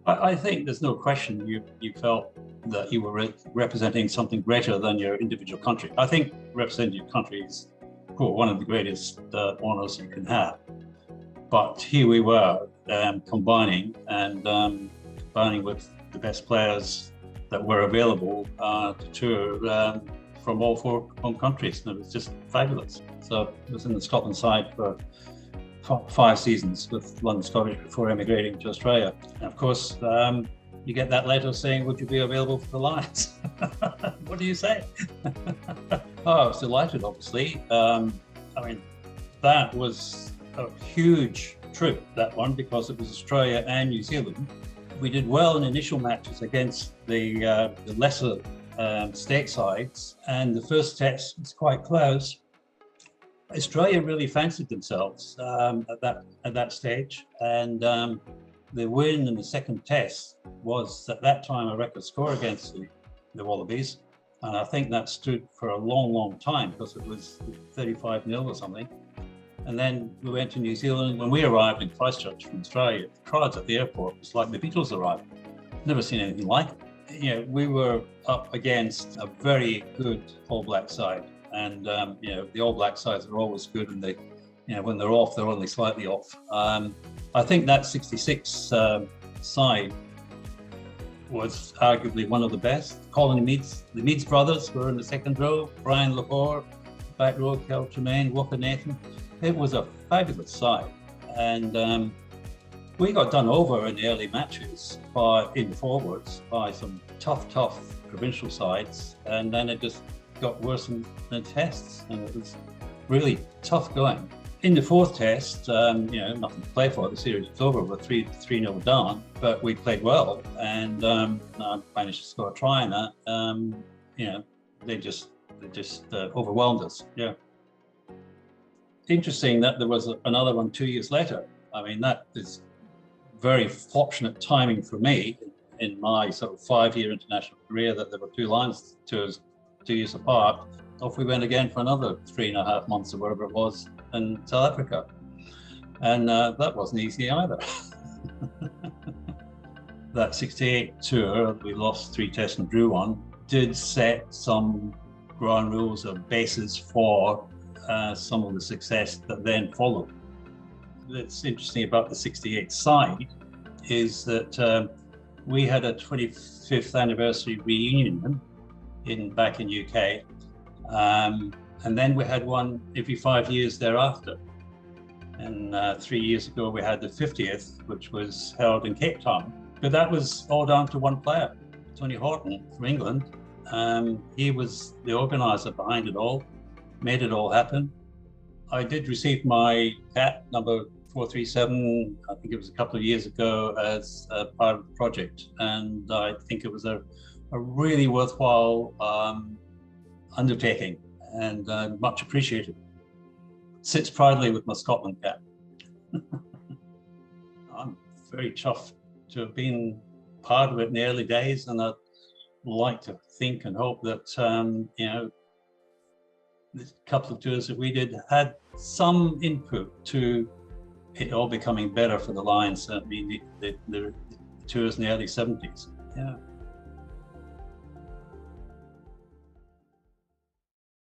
I think there's no question you felt that you were representing something greater than your individual country. I think representing your country is one of the greatest honors you can have. But here we were combining with the best players that were available to tour from all four home countries, and it was just fabulous. So I was in the Scotland side for 5 seasons with London Scottish before emigrating to Australia. And of course, you get that letter saying, would you be available for the Lions? What do you say? Oh, I was delighted, obviously. That was a huge trip, that one, because it was Australia and New Zealand. We did well in initial matches against the lesser state sides, and the first test was quite close. Australia really fancied themselves at that stage, and the win in the second test was at that time a record score against the Wallabies, and I think that stood for a long, long time because it was 35-0 or something. And then we went to New Zealand. When we arrived in Christchurch from Australia, the crowds at the airport was like the Beatles arrived. Never seen anything like it. We were up against a very good All Black side. And the All Black sides are always good, and they, when they're off, they're only slightly off. I think that '66 side was arguably one of the best. Colin Meads, the Meads brothers were in the second row. Brian Lahore, back row, Kel Tremaine, Walker Nathan. It was a fabulous side, and we got done over in the early matches in the forwards by some tough provincial sides, and then it just got worse in the tests, and it was really tough going. In the fourth test, nothing to play for. The series was over. We're 3-0 down, but we played well, and I managed to score a try in that. They just overwhelmed us. Yeah. Interesting that there was another one 2 years later. That is very fortunate timing for me in my sort of 5-year international career, that there were 2 Lions tours 2 years apart. Off we went again for another 3.5 months or whatever it was in South Africa. And that wasn't easy either. That '68 tour, we lost 3 tests and drew 1, did set some ground rules or bases for some of the success that then followed. What's interesting about the '68 side is that we had a 25th anniversary reunion back in UK, and then we had one every 5 years thereafter. And 3 years ago we had the 50th, which was held in Cape Town. But that was all down to one player, Tony Horton from England. He was the organizer behind it all, made it all happen. I did receive my cap number 437, I think it was a couple of years ago, as a part of the project. And I think it was a really worthwhile undertaking, and much appreciated. Sits proudly with my Scotland cap. I'm very chuffed to have been part of it in the early days, and I'd like to think and hope that the couple of tours that we did had some input to it all becoming better for the Lions. The tours in the early '70s. Yeah.